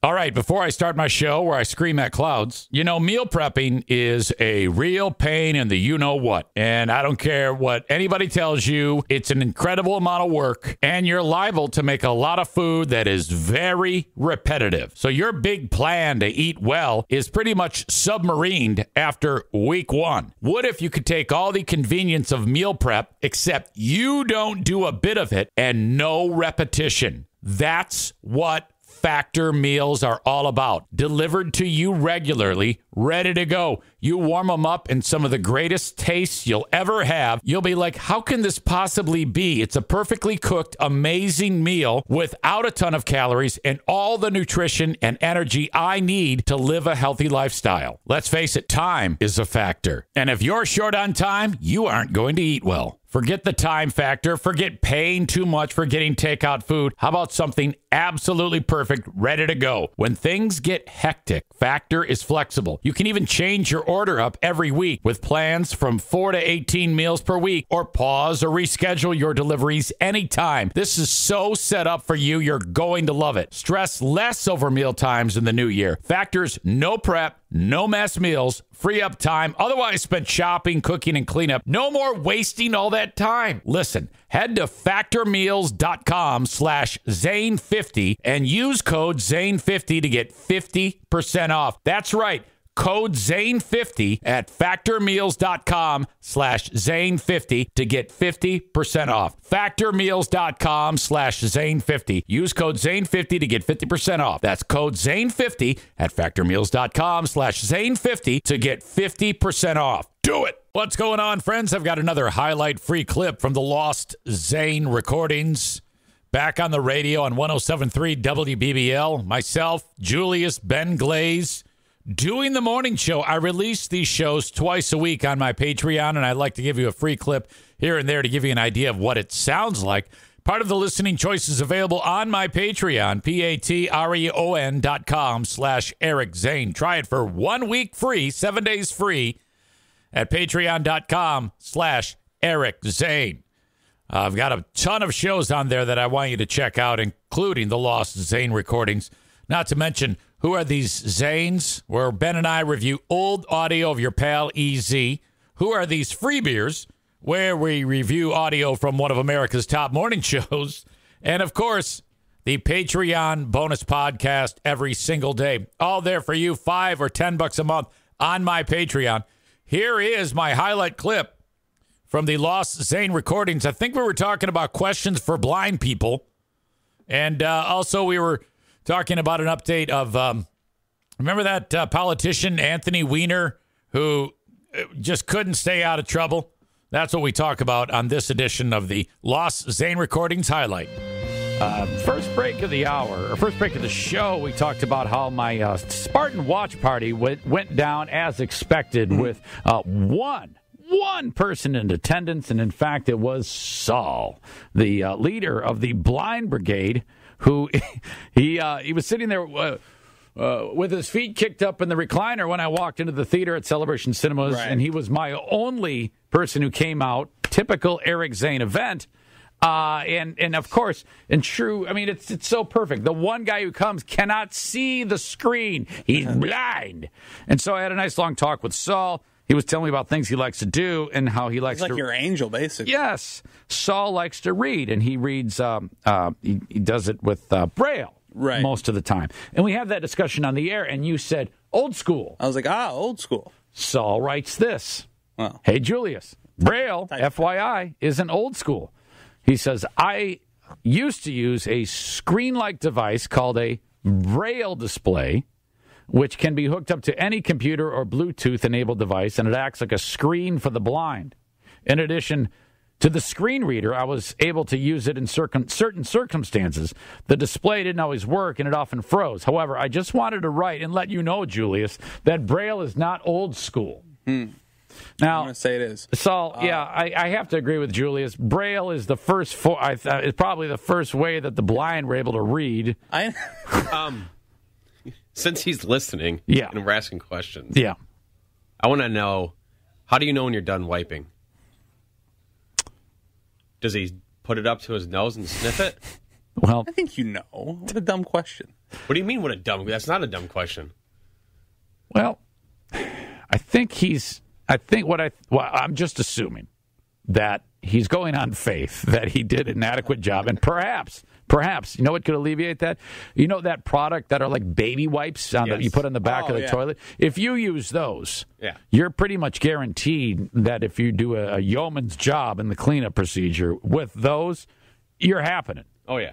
All right, before I start my show where I scream at clouds, meal prepping is a real pain in the you-know-what. And I don't care what anybody tells you, it's an incredible amount of work, and you're liable to make a lot of food that is very repetitive. So your big plan to eat well is pretty much submarined after week one. What if you could take all the convenience of meal prep, except you don't do a bit of it and no repetition? That's what Factor meals are all about. Delivered to you regularly, ready to go. You warm them up in some of the greatest tastes you'll ever have. You'll be like, how can this possibly be? It's a perfectly cooked, amazing meal without a ton of calories and all the nutrition and energy I need to live a healthy lifestyle. Let's face it, time is a factor. And if you're short on time, you aren't going to eat well. Forget the time factor. Forget paying too much for getting takeout food. How about something absolutely perfect, ready to go? When things get hectic, Factor is flexible. You can even change your order up every week with plans from 4 to 18 meals per week, or pause or reschedule your deliveries anytime. This is so set up for you, you're going to love it. Stress less over meal times in the new year. Factor's no prep, no mess meals, free up time otherwise spent shopping, cooking, and cleanup. No more wasting all that time. Listen, head to factormeals.com/Zane50 and use code Zane50 to get 50% off. That's right. Code Zane50 at factormeals.com/Zane50 to get 50% off. Factormeals.com/Zane50. Use code Zane50 to get 50% off. That's code Zane50 at factormeals.com/Zane50 to get 50% off. Do it. What's going on, friends? I've got another highlight free clip from the Lost Zane recordings. Back on the radio on 107.3 WBBL. Myself, Julius, Ben Glaze, doing the morning show. I release these shows twice a week on my Patreon, and I'd like to give you a free clip here and there to give you an idea of what it sounds like. Part of the listening choice is available on my Patreon, patreon.com/Eric Zane. Try it for 1 week free, 7 days free at patreon.com/Eric Zane. I've got a ton of shows on there that I want you to check out, including the Lost Zane recordings. Not to mention, Who Are These Zanes?, where Ben and I review old audio of your pal EZ. Who Are These Free Beers?, where we review audio from one of America's top morning shows. And, of course, the Patreon bonus podcast every single day. All there for you, $5 or $10 a month on my Patreon. Here is my highlight clip from the Lost Zane recordings. I think we were talking about questions for blind people. And also we were talking about an update of, remember that politician, Anthony Weiner, who just couldn't stay out of trouble? That's what we talk about on this edition of the Lost Zane recordings highlight. First break of the hour, or first break of the show, we talked about how my Spartan watch party went down as expected with one person in attendance, and in fact, it was Saul, the leader of the Blind Brigade, who he was sitting there with his feet kicked up in the recliner when I walked into the theater at Celebration Cinemas, right. And he was my only person who came out. Typical Eric Zane event. And of course, and true, I mean, it's so perfect. The one guy who comes cannot see the screen. He's blind. And so I had a nice long talk with Saul. He was telling me about things he likes to do and how he likes to... He's like your angel, basically. Yes. Saul likes to read, and he reads, he does it with Braille most of the time. And we have that discussion on the air, and you said, old school. I was like, old school. Saul writes this. Well, hey, Julius, Braille, FYI, isn't old school. He says, I used to use a screen-like device called a Braille display, which can be hooked up to any computer or Bluetooth-enabled device, and it acts like a screen for the blind. In addition to the screen reader, I was able to use it in certain circumstances. The display didn't always work, and it often froze. However, I just wanted to write and let you know, Julius, that Braille is not old school. Now, I'm going to say it is. Saul, I have to agree with Julius. Braille is the first, it's probably the first way that the blind were able to read. Since he's listening and we're asking questions, I want to know, how do you know when you're done wiping? Does he put it up to his nose and sniff it? Well, I think you know. What a dumb question. What do you mean, what a dumb... That's not a dumb question. Well, I'm just assuming that he's going on faith that he did an adequate job, and perhaps, you know what could alleviate that? You know that product that are like baby wipes that you put on the back of the toilet? If you use those, you're pretty much guaranteed that if you do a yeoman's job in the cleanup procedure with those, you're happening. Oh, yeah.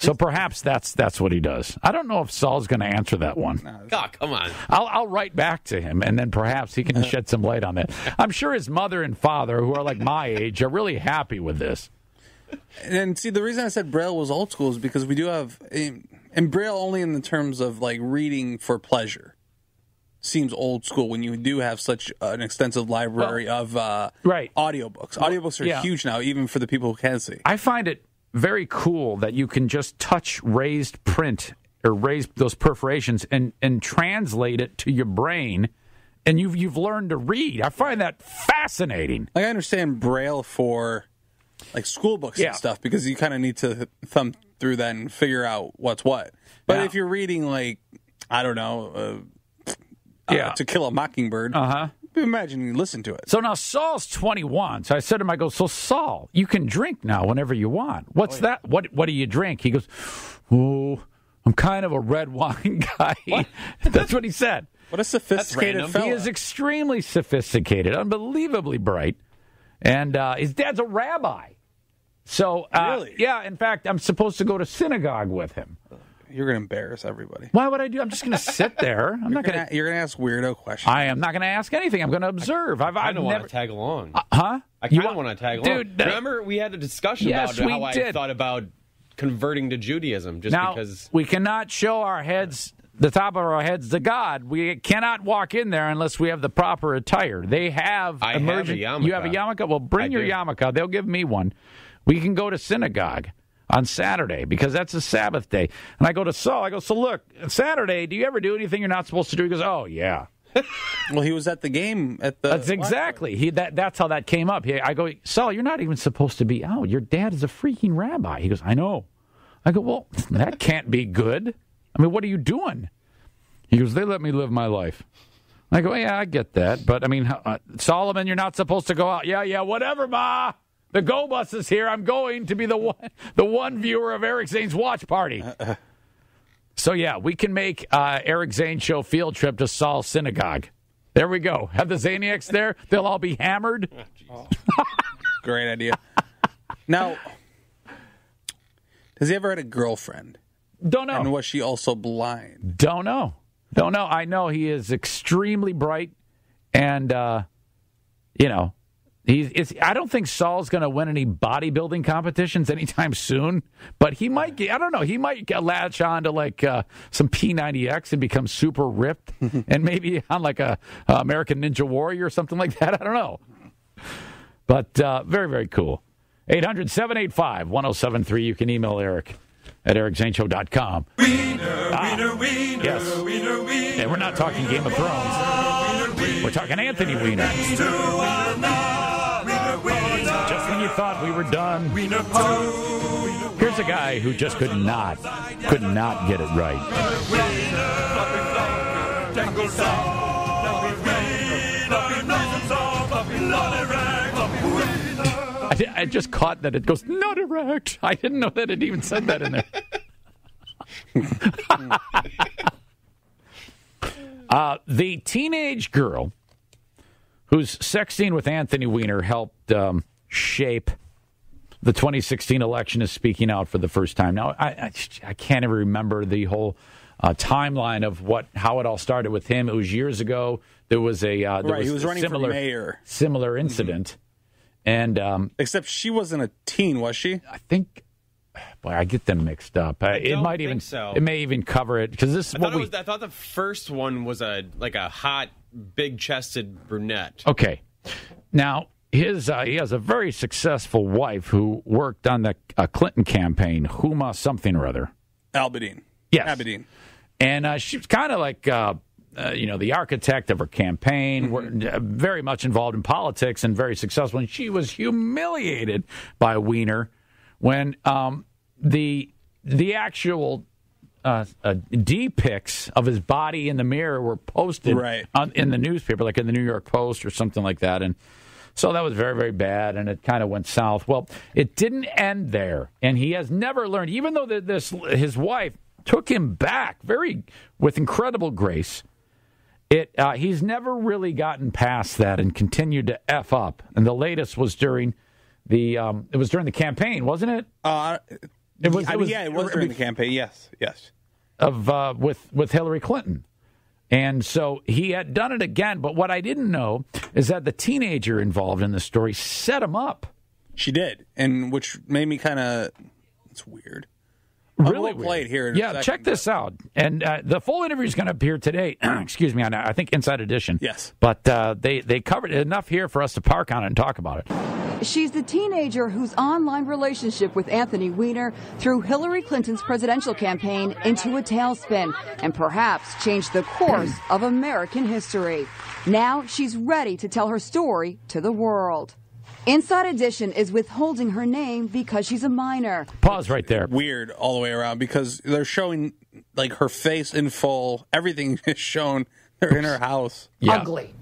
So perhaps that's what he does. I don't know if Saul's going to answer that one. God, come on. I'll write back to him, and then perhaps he can shed some light on that. I'm sure his mother and father, who are like my age, are really happy with this. And see, the reason I said Braille was old school is because we do have, and Braille only in the terms of like reading for pleasure seems old school when you do have such an extensive library of audiobooks. Audiobooks are huge now, even for the people who can't see. I find it very cool that you can just touch raised print or raise those perforations and translate it to your brain, and you've learned to read. I find that fascinating. Like, I understand Braille for like school books and stuff because you kind of need to thumb through that and figure out what's what. But if you're reading like, I don't know, To Kill a Mockingbird, imagine you listen to it. So now Saul's 21. So I said to him, I go, so Saul, you can drink now whenever you want. What's that? What do you drink? He goes, oh, I'm kind of a red wine guy. What? That's what he said. What a sophisticated fella. He is extremely sophisticated, unbelievably bright. And his dad's a rabbi. So, really? Yeah, in fact, I'm supposed to go to synagogue with him. You're going to embarrass everybody. Why would I do? I'm just going to sit there. You're going to ask weirdo questions. I am not going to ask anything. I'm going to observe. I don't want to tag along. Huh? I kind of want to tag along. Dude, remember we had a discussion about how I thought about converting to Judaism because we cannot show our heads, the top of our heads to God. We cannot walk in there unless we have the proper attire. They have emergent. Have a yarmulke. You have a yarmulke? Well, bring your yarmulke. They'll give me one. We can go to synagogue on Saturday because that's a Sabbath day. And I go to Saul. I go, so look, Saturday, do you ever do anything you're not supposed to do? He goes, oh, yeah. Well, he was at the game at the. That's exactly. That's how that came up. I go, Saul, you're not even supposed to be out. Your dad is a freaking rabbi. He goes, I know. I go, well, that can't be good. I mean, what are you doing? He goes, they let me live my life. I go, yeah, I get that. But, I mean, Solomon, you're not supposed to go out. Yeah, whatever, Ma. The Go Bus is here. I'm going to be the one viewer of Eric Zane's watch party. So, yeah, we can make Eric Zane Show field trip to Saul's synagogue. There we go. Have the Zaniacs there. They'll all be hammered. Oh, great idea. Now, has he ever had a girlfriend? Don't know. And was she also blind? Don't know. I know he is extremely bright, and, I don't think Saul's going to win any bodybuilding competitions anytime soon, but he might get, I don't know, he might latch on to like some P90X and become super ripped and maybe on like a American Ninja Warrior or something like that. I don't know. But very, very cool. 800-785-1073. You can email Eric at ericzaneshow.com. Yes. And we're not talking Game of Thrones. We're talking Anthony Weiner. Just when you thought we were done. Here's a guy who just could not get it right. I just caught that it goes, not erect. I didn't know that it even said that in there. The teenage girl whose sex scene with Anthony Weiner helped shape the 2016 election is speaking out for the first time. Now, I can't even remember the whole timeline of how it all started with him. It was years ago. There was he was running for mayor. Similar incident. Mm-hmm. And except she wasn't a teen, was she? I think. Boy, I get them mixed up. It may even cover it because this. I thought the first one was a hot, big-chested brunette. Okay, now he has a very successful wife who worked on the Clinton campaign, Huma something or other. Abedin. Yes, Abedin. And she's kind of like. The architect of her campaign, mm-hmm. Very much involved in politics and very successful. And she was humiliated by Weiner when the actual D pics of his body in the mirror were posted in the newspaper, like in the New York Post or something like that. And so that was very, very bad, and it kind of went south. Well, it didn't end there, and he has never learned, even though his wife took him back with incredible grace. He's never really gotten past that and continued to F up. And the latest was during the campaign, wasn't it? It was during the campaign. Yes. With Hillary Clinton. And so he had done it again. But what I didn't know is that the teenager involved in the story set him up. She did, and which made me it's weird. Really play it here. Check this out. And the full interview is going to appear today. Excuse me, on I think Inside Edition. Yes. But they covered enough here for us to park on it and talk about it. She's the teenager whose online relationship with Anthony Weiner threw Hillary Clinton's presidential campaign into a tailspin and perhaps changed the course of American history. Now she's ready to tell her story to the world. Inside Edition is withholding her name because she's a minor. Pause right there. Weird all the way around because they're showing like her face in full. Everything is shown. They're in her house. Yeah. Ugly.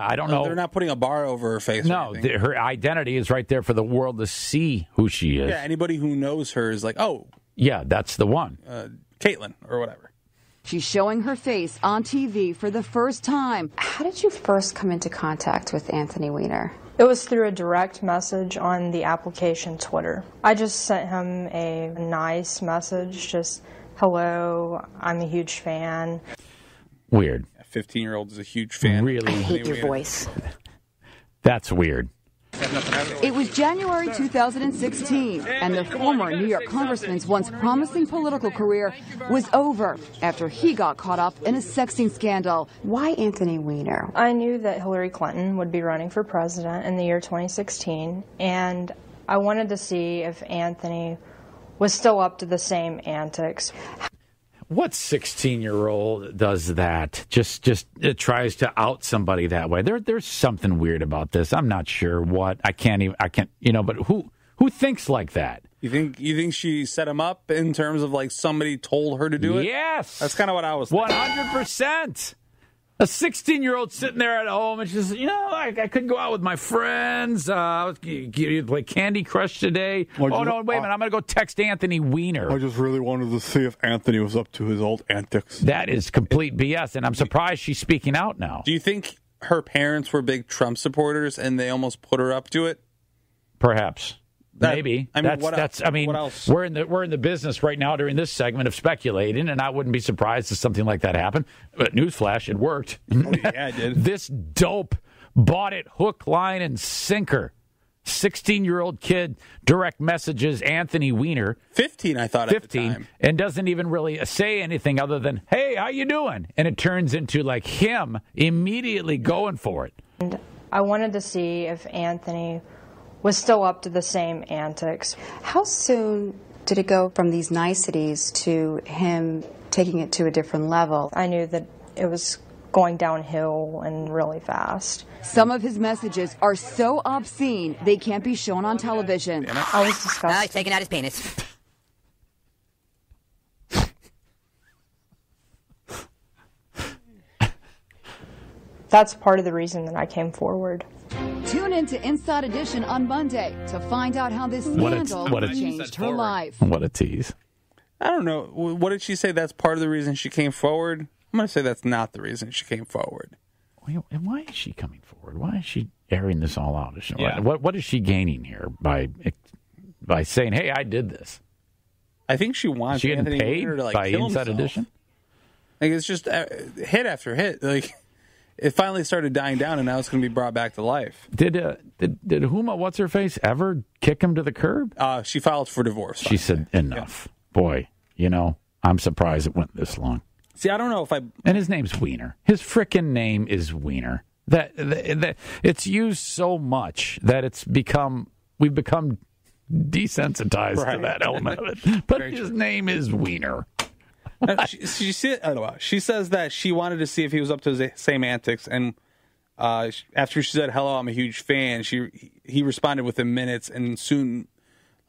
I don't know. They're not putting a bar over her face. No, her identity is right there for the world to see who she is. Yeah, anybody who knows her is like, oh. Yeah, that's the one. Caitlin or whatever. She's showing her face on TV for the first time. How did you first come into contact with Anthony Weiner? It was through a direct message on the application Twitter. I just sent him a nice message, just, hello, I'm a huge fan. Weird. A 15-year-old is a huge fan. Really? I hate your voice. That's weird. It was January 2016, and the former New York congressman's once promising political career was over after he got caught up in a sexting scandal. Why Anthony Weiner? I knew that Hillary Clinton would be running for president in the year 2016, and I wanted to see if Anthony was still up to the same antics. What 16-year-old does that? Just tries to out somebody that way. There's something weird about this. I'm not sure what. I can't. But who thinks like that? You think she set him up in terms of like somebody told her to do it? Yes. That's kind of what I was thinking. 100%. A 16-year-old sitting there at home and she's, I couldn't go out with my friends. I was play Candy Crush today. Wait a minute. I'm going to go text Anthony Weiner. I just really wanted to see if Anthony was up to his old antics. That is complete BS, and I'm surprised she's speaking out now. Do you think her parents were big Trump supporters and they almost put her up to it? Perhaps. Maybe. I mean, what else? We're in the business right now during this segment of speculating, and I wouldn't be surprised if something like that happened. But newsflash, it worked. Oh, yeah, it did. This dope bought it hook, line, and sinker. 16-year-old kid direct messages Anthony Weiner. 15, I thought 15, at the time. And doesn't even really say anything other than, hey, how you doing? And it turns into like him immediately going for it. And I wanted to see if Anthony was still up to the same antics. How soon did it go from these niceties to him taking it to a different level? I knew that it was going downhill and really fast. Some of his messages are so obscene they can't be shown on television. I was disgusted. He's taking out his penis. That's part of the reason that I came forward. Tune in to Inside Edition on Monday to find out how this scandal changed her life. What a tease. I don't know. What did she say? That's part of the reason she came forward? I'm going to say that's not the reason she came forward. And why is she coming forward? Why is she airing this all out? Yeah. What is she gaining here by saying, hey, I did this? I think she wants she getting Anthony paid Weiner to like by kill Inside himself. Edition? Like it's just hit after hit. Like it finally started dying down, and now it's going to be brought back to life. Did Huma, what's her face, ever kick him to the curb? She filed for divorce. She said enough. Yeah. Boy, I'm surprised it went this long. See, I don't know if I. And his name's Weiner. His frickin' name is Weiner. That it's used so much that we've become desensitized to that element of it. But his name is Weiner. She says that she wanted to see if he was up to the same antics, and after she said hello, I'm a huge fan. He responded within minutes, and soon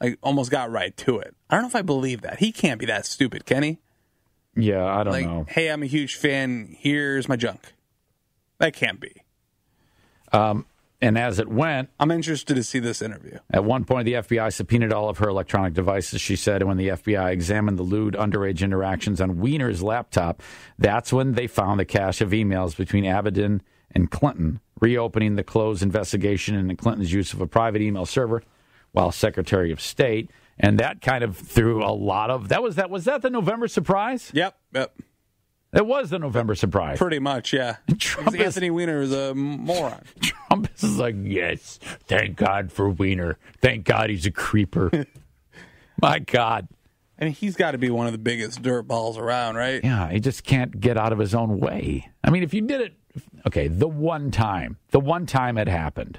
like almost got right to it. I don't know if I believe that. He can't be that stupid, can he? Yeah, I don't know. Hey, I'm a huge fan. Here's my junk. That can't be. And as it went... I'm interested to see this interview. At one point, the FBI subpoenaed all of her electronic devices, she said, and when the FBI examined the lewd underage interactions on Weiner's laptop, that's when they found the cache of emails between Avedon and Clinton, reopening the closed investigation into Clinton's use of a private email server while Secretary of State. And that kind of threw a lot of... Was that the November surprise? Yep. It was the November surprise. Pretty much, yeah. Anthony Weiner is a moron. Trump is like, yes, thank God for Weiner. Thank God he's a creeper. My God. I mean, he's got to be one of the biggest dirt balls around, right? Yeah, he just can't get out of his own way. I mean, if you did it, okay, the one time it happened,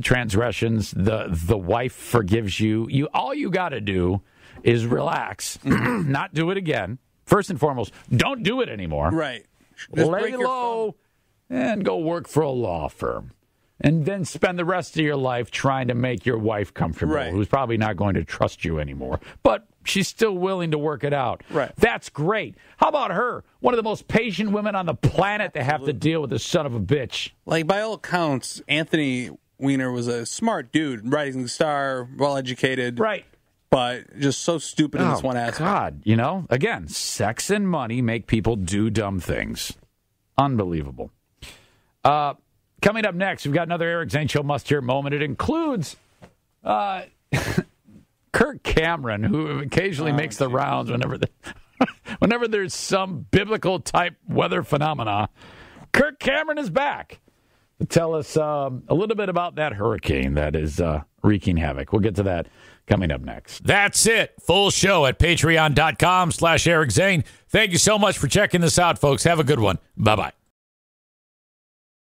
transgressions, the wife forgives you. All you got to do is relax, not do it again. First and foremost, don't do it anymore. Right. Just lay low and go work for a law firm. And then spend the rest of your life trying to make your wife comfortable, who's probably not going to trust you anymore. But she's still willing to work it out. Right. That's great. How about her? One of the most patient women on the planet to have to deal with this son of a bitch. Like, by all accounts, Anthony Weiner was a smart dude, rising star, well-educated. Right. But just so stupid in this one aspect. God, again, sex and money make people do dumb things. Unbelievable. Coming up next, we've got another Eric Zane Show must-hear moment. It includes Kirk Cameron, who occasionally makes the rounds whenever there's some biblical-type weather phenomena. Kirk Cameron is back to tell us a little bit about that hurricane that is wreaking havoc. We'll get to that coming up next. That's it. Full show at patreon.com/Eric Zane. Thank you so much for checking this out, folks. Have a good one. Bye-bye.